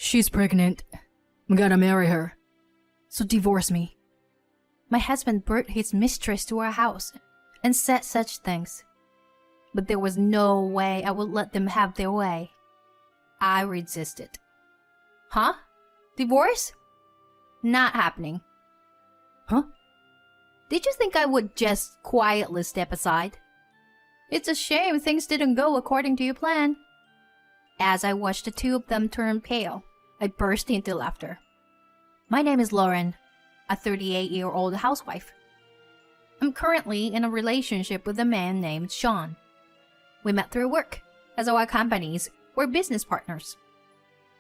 She's pregnant. I'm gonna marry her. So divorce me. My husband brought his mistress to our house and said such things. But there was no way I would let them have their way. I resisted. Huh? Divorce? Not happening. Huh? Did you think I would just quietly step aside? It's a shame things didn't go according to your plan. As I watched the two of them turn pale, I burst into laughter. My name is Lauren, a 38-year-old housewife. I'm currently in a relationship with a man named Sean. We met through work, as our companies were business partners.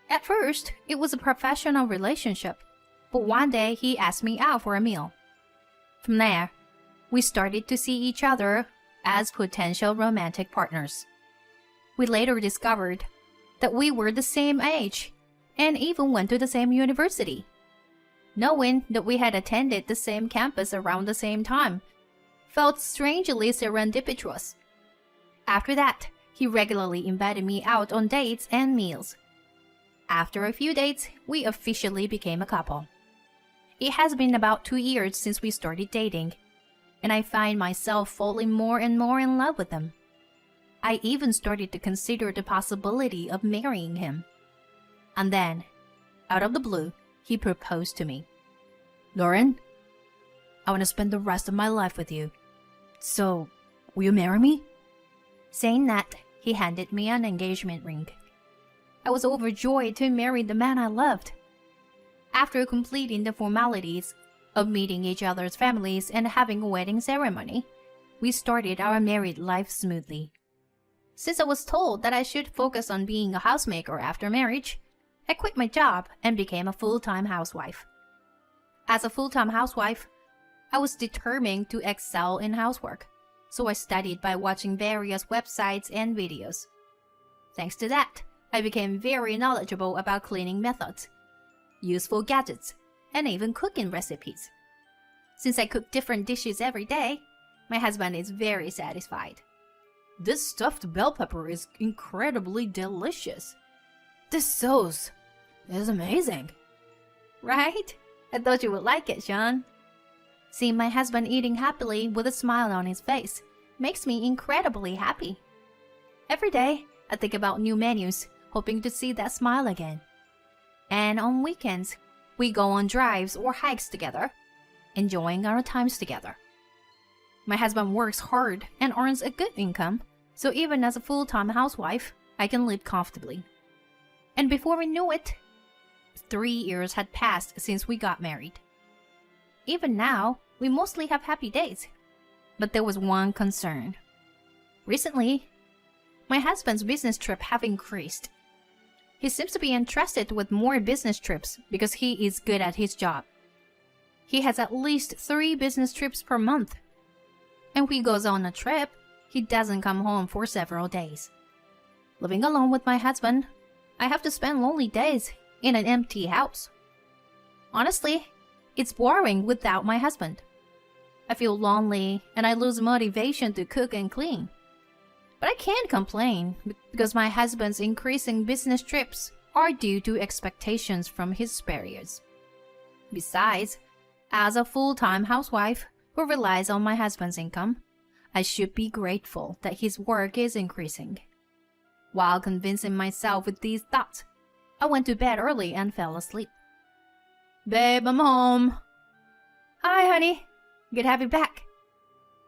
At first, it was a professional relationship, but one day he asked me out for a meal. From there, we started to see each other as potential romantic partners. We later discovered that we were the same age and even went to the same university. Knowing that we had attended the same campus around the same time felt strangely serendipitous. After that, he regularly invited me out on dates and meals. After a few dates, we officially became a couple. It has been about 2 years since we started dating, and I find myself falling more and more in love with him. I even started to consider the possibility of marrying him. And then, out of the blue, he proposed to me. Lauren, I want to spend the rest of my life with you. So, will you marry me? Saying that, he handed me an engagement ring. I was overjoyed to marry the man I loved. After completing the formalities of meeting each other's families and having a wedding ceremony, we started our married life smoothly. Since I was told that I should focus on being a housemaker after marriage, I quit my job and became a full-time housewife. As a full-time housewife, I was determined to excel in housework, so I studied by watching various websites and videos. Thanks to that, I became very knowledgeable about cleaning methods, useful gadgets, and even cooking recipes. Since I cook different dishes every day, my husband is very satisfied. This stuffed bell pepper is incredibly delicious. This sauce is amazing. Right? I thought you would like it, Sean. Seeing my husband eating happily with a smile on his face makes me incredibly happy. Every day, I think about new menus, hoping to see that smile again. And on weekends, we go on drives or hikes together, enjoying our times together. My husband works hard and earns a good income, so even as a full-time housewife, I can live comfortably. And before we knew it, 3 years had passed since we got married. Even now, we mostly have happy days. But there was one concern. Recently, my husband's business trips have increased. He seems to be entrusted with more business trips because he is good at his job. He has at least 3 business trips per month. And when he goes on a trip, he doesn't come home for several days. Living alone with my husband, I have to spend lonely days in an empty house. Honestly, it's boring without my husband. I feel lonely and I lose motivation to cook and clean. But I can't complain because my husband's increasing business trips are due to expectations from his superiors. Besides, as a full-time housewife who relies on my husband's income, I should be grateful that his work is increasing. While convincing myself with these thoughts, I went to bed early and fell asleep. Babe, I'm home. Hi, honey. Good to have you back.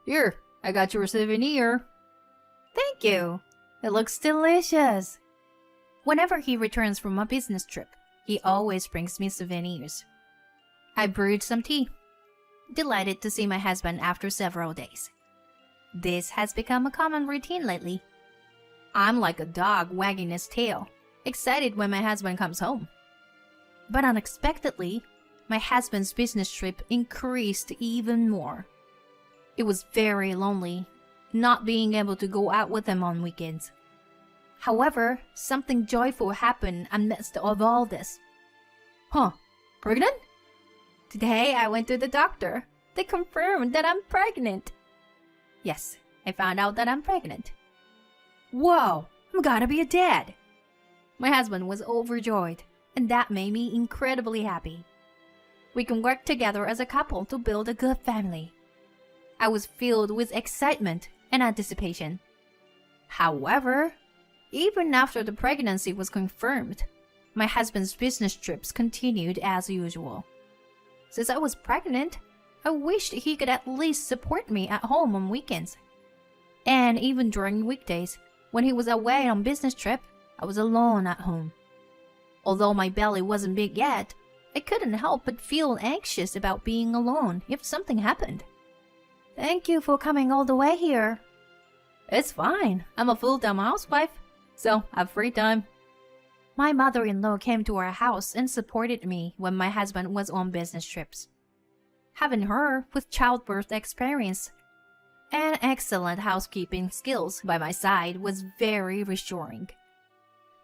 Here, I got your souvenir. Thank you. It looks delicious. Whenever he returns from a business trip, he always brings me souvenirs. I brewed some tea, delighted to see my husband after several days. This has become a common routine lately. I'm like a dog wagging his tail, excited when my husband comes home. But unexpectedly, my husband's business trip increased even more. It was very lonely, not being able to go out with him on weekends. However, something joyful happened amidst of all this. Huh? Pregnant? Today I went to the doctor. They confirmed that I'm pregnant. Yes, I found out that I'm pregnant. Whoa, I'm gonna be a dad. My husband was overjoyed, and that made me incredibly happy. We can work together as a couple to build a good family. I was filled with excitement and anticipation. However, even after the pregnancy was confirmed, my husband's business trips continued as usual. Since I was pregnant, I wished he could at least support me at home on weekends. And even during weekdays, when he was away on business trip, I was alone at home. Although my belly wasn't big yet, I couldn't help but feel anxious about being alone if something happened. Thank you for coming all the way here. It's fine. I'm a full-time housewife, so I have free time. My mother-in-law came to our house and supported me when my husband was on business trips. Having her with childbirth experience and excellent housekeeping skills by my side was very reassuring.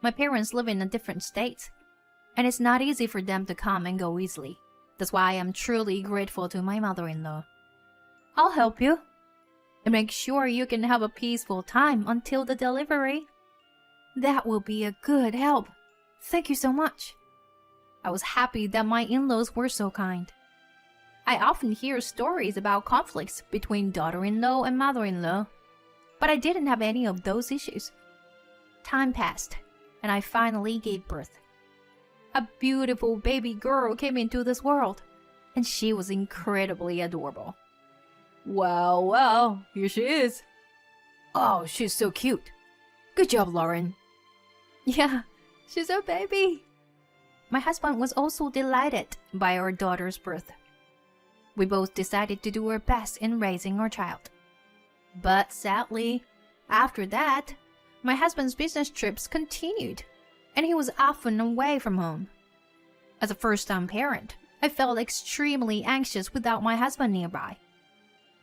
My parents live in a different state, and it's not easy for them to come and go easily. That's why I'm truly grateful to my mother-in-law. I'll help you, and make sure you can have a peaceful time until the delivery. That will be a good help. Thank you so much. I was happy that my in-laws were so kind. I often hear stories about conflicts between daughter-in-law and mother-in-law, but I didn't have any of those issues. Time passed, and I finally gave birth. A beautiful baby girl came into this world, and she was incredibly adorable. Wow, here she is. Oh, she's so cute. Good job, Lauren. Yeah, she's our baby. My husband was also delighted by our daughter's birth. We both decided to do our best in raising our child. But sadly, after that, my husband's business trips continued, and he was often away from home. As a first-time parent, I felt extremely anxious without my husband nearby.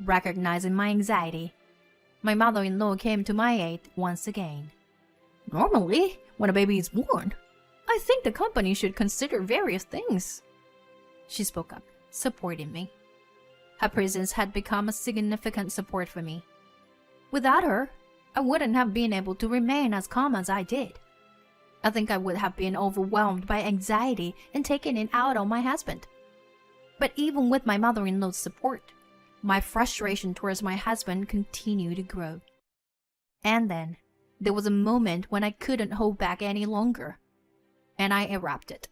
Recognizing my anxiety, my mother-in-law came to my aid once again. Normally, when a baby is born, I think the company should consider various things. She spoke up, supporting me. Her presence had become a significant support for me. Without her, I wouldn't have been able to remain as calm as I did. I think I would have been overwhelmed by anxiety and taken it out on my husband. But even with my mother-in-law's support, my frustration towards my husband continued to grow. And then, there was a moment when I couldn't hold back any longer, and I erupted.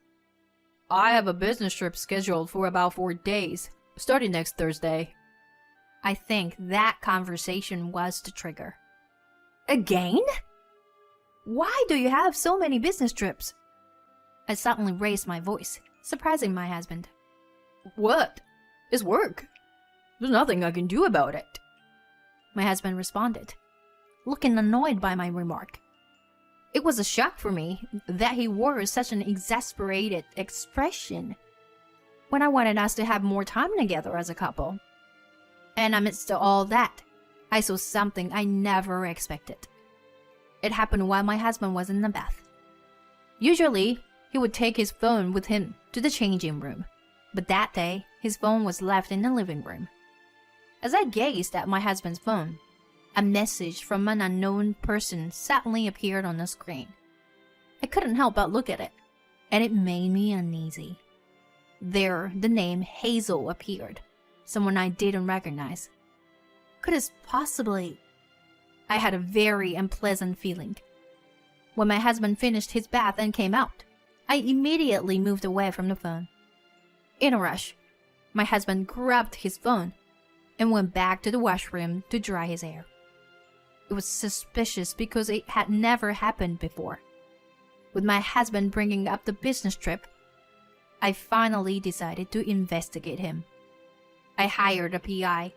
I have a business trip scheduled for about 4 days, starting next Thursday. I think that conversation was the trigger. Again? Why do you have so many business trips? I suddenly raised my voice, surprising my husband. What? It's work. There's nothing I can do about it. My husband responded, looking annoyed by my remark. It was a shock for me that he wore such an exasperated expression when I wanted us to have more time together as a couple. And amidst all that, I saw something I never expected. It happened while my husband was in the bath. Usually, he would take his phone with him to the changing room, but that day, his phone was left in the living room. As I gazed at my husband's phone, a message from an unknown person suddenly appeared on the screen. I couldn't help but look at it, and it made me uneasy. There, the name Hazel appeared, someone I didn't recognize. Could it possibly... I had a very unpleasant feeling. When my husband finished his bath and came out, I immediately moved away from the phone. In a rush, my husband grabbed his phone and went back to the washroom to dry his hair. It was suspicious because it had never happened before. With my husband bringing up the business trip, I finally decided to investigate him. I hired a PI,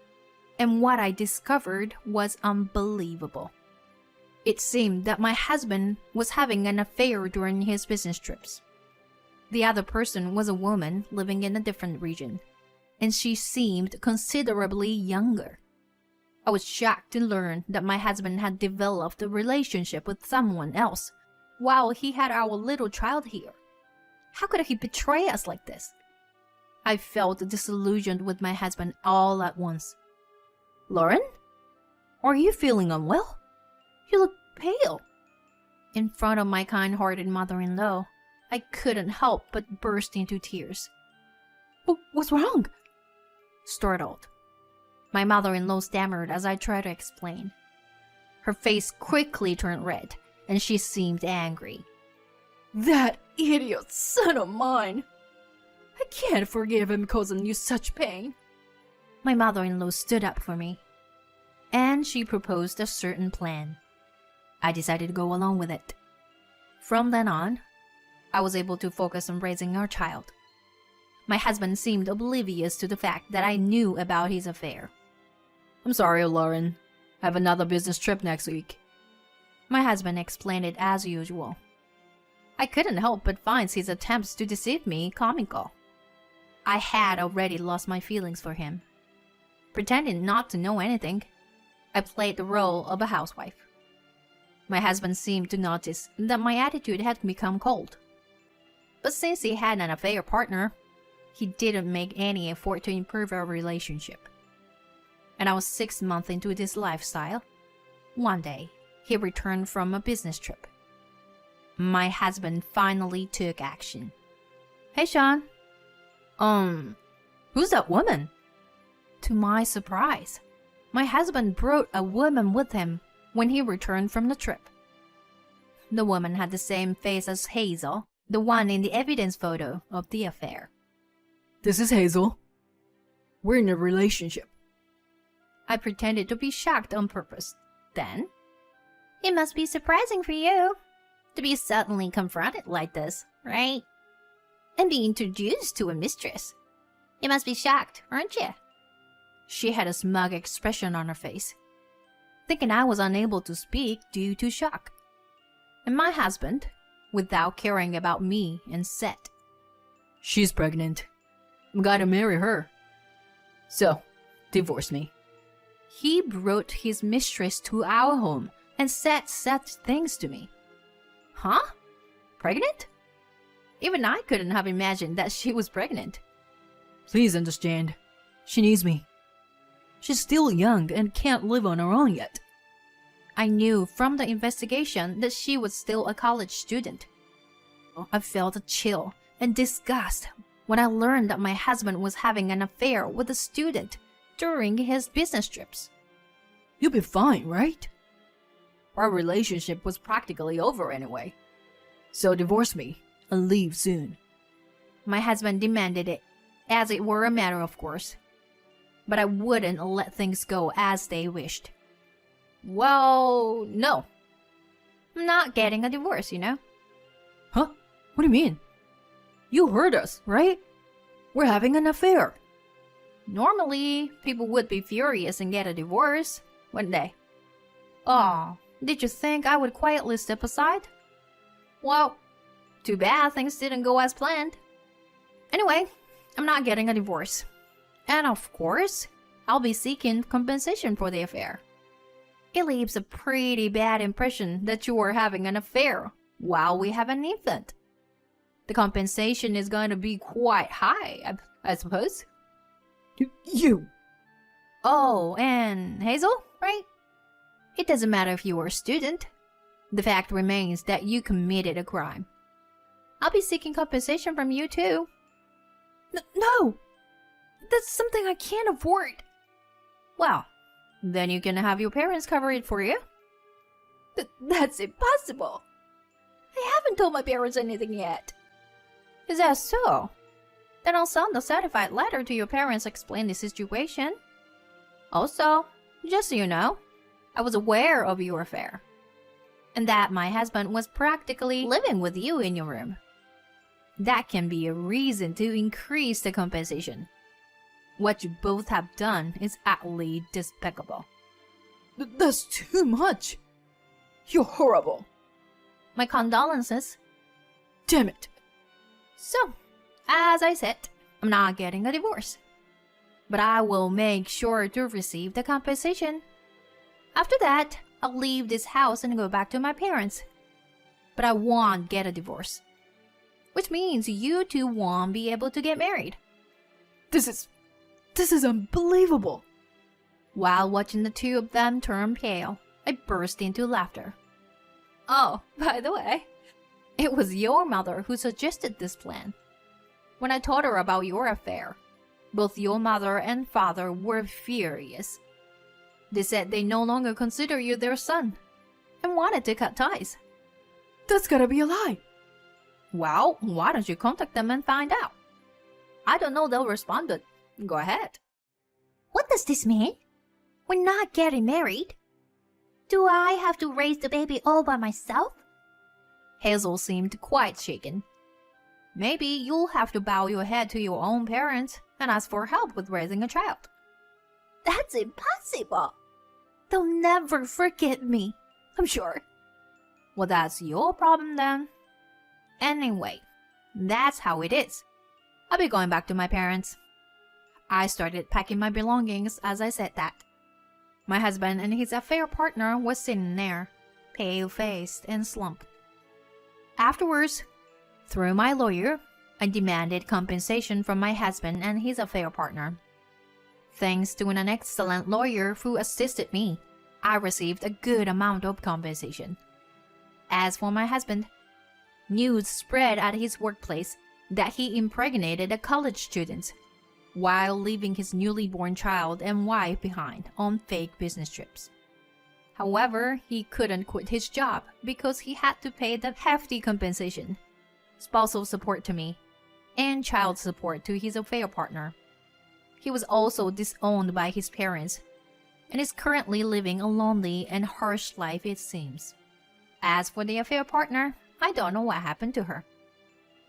and what I discovered was unbelievable. It seemed that my husband was having an affair during his business trips. The other person was a woman living in a different region, and she seemed considerably younger. I was shocked to learn that my husband had developed a relationship with someone else while he had our little child here. How could he betray us like this? I felt disillusioned with my husband all at once. Lauren? Are you feeling unwell? You look pale. In front of my kind-hearted mother-in-law, I couldn't help but burst into tears. What's wrong? Startled, my mother-in-law stammered as I tried to explain. Her face quickly turned red, and she seemed angry. That idiot son of mine! I can't forgive him causing you such pain. My mother-in-law stood up for me, and she proposed a certain plan. I decided to go along with it. From then on, I was able to focus on raising our child. My husband seemed oblivious to the fact that I knew about his affair. I'm sorry, Lauren. I have another business trip next week. My husband explained it as usual. I couldn't help but find his attempts to deceive me comical. I had already lost my feelings for him. Pretending not to know anything, I played the role of a housewife. My husband seemed to notice that my attitude had become cold. But since he had an affair partner, he didn't make any effort to improve our relationship. And I was 6 months into this lifestyle. One day, he returned from a business trip. My husband finally took action. Hey, Sean. Who's that woman? To my surprise, my husband brought a woman with him when he returned from the trip. The woman had the same face as Hazel, the one in the evidence photo of the affair. This is Hazel. We're in a relationship. I pretended to be shocked on purpose. Then, it must be surprising for you to be suddenly confronted like this, right? And be introduced to a mistress. You must be shocked, aren't you? She had a smug expression on her face, thinking I was unable to speak due to shock. And my husband, without caring about me, and said, She's pregnant. I'm gonna marry her. So, divorce me. He brought his mistress to our home and said such things to me. Huh? Pregnant? Even I couldn't have imagined that she was pregnant. Please understand. She needs me. She's still young and can't live on her own yet. I knew from the investigation that she was still a college student. I felt a chill and disgust when I learned that my husband was having an affair with a student during his business trips. You'll be fine, right? Our relationship was practically over anyway. So divorce me and leave soon. My husband demanded it, as it were a matter of course. But I wouldn't let things go as they wished. Well, no. I'm not getting a divorce, you know? Huh? What do you mean? You heard us, right? We're having an affair. Normally, people would be furious and get a divorce, wouldn't they? Oh, did you think I would quietly step aside? Well, too bad things didn't go as planned. Anyway, I'm not getting a divorce. And of course, I'll be seeking compensation for the affair. It leaves a pretty bad impression that you are having an affair while we have an infant. The compensation is going to be quite high, I suppose. You! Oh, and Hazel, right? It doesn't matter if you were a student. The fact remains that you committed a crime. I'll be seeking compensation from you too. No! That's something I can't afford. Well, then you can have your parents cover it for you. That's impossible. I haven't told my parents anything yet. Is that so? Then I'll send a certified letter to your parents explain the situation. Also, just so you know, I was aware of your affair. And that my husband was practically living with you in your room. That can be a reason to increase the compensation. What you both have done is utterly despicable. That's too much. You're horrible. My condolences. Damn it. So, as I said, I'm not getting a divorce. But I will make sure to receive the compensation. After that, I'll leave this house and go back to my parents. But I won't get a divorce. Which means you two won't be able to get married. This is unbelievable. While watching the two of them turn pale, I burst into laughter. Oh, by the way, It was your mother who suggested this plan. When I told her about your affair, both your mother and father were furious. They said they no longer consider you their son and wanted to cut ties. That's gotta be a lie. Well, why don't you contact them and find out? I don't know they'll respond, but go ahead. What does this mean? We're not getting married. Do I have to raise the baby all by myself? Hazel seemed quite shaken. Maybe you'll have to bow your head to your own parents and ask for help with raising a child. That's impossible. They'll never forgive me, I'm sure. Well, that's your problem then. Anyway, that's how it is. I'll be going back to my parents. I started packing my belongings as I said that. My husband and his affair partner was sitting there, pale-faced and slumped. Afterwards, through my lawyer, I demanded compensation from my husband and his affair partner. Thanks to an excellent lawyer who assisted me, I received a good amount of compensation. As for my husband, news spread at his workplace that he impregnated a college student while leaving his newly born child and wife behind on fake business trips. However, he couldn't quit his job because he had to pay the hefty compensation, spousal support to me, and child support to his affair partner. He was also disowned by his parents and is currently living a lonely and harsh life, it seems. As for the affair partner, I don't know what happened to her.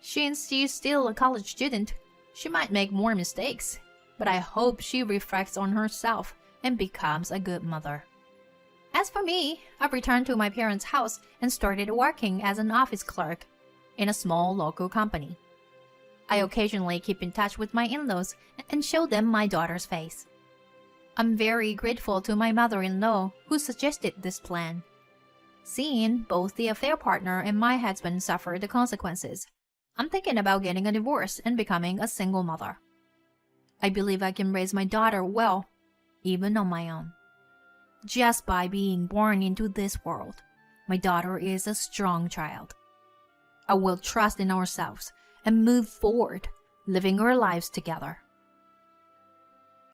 Since she's still a college student, she might make more mistakes, but I hope she reflects on herself and becomes a good mother. As for me, I've returned to my parents' house and started working as an office clerk in a small local company. I occasionally keep in touch with my in-laws and show them my daughter's face. I'm very grateful to my mother-in-law who suggested this plan. Seeing both the affair partner and my husband suffer the consequences, I'm thinking about getting a divorce and becoming a single mother. I believe I can raise my daughter well, even on my own. Just by being born into this world, my daughter is a strong child. I will trust in ourselves and move forward, living our lives together.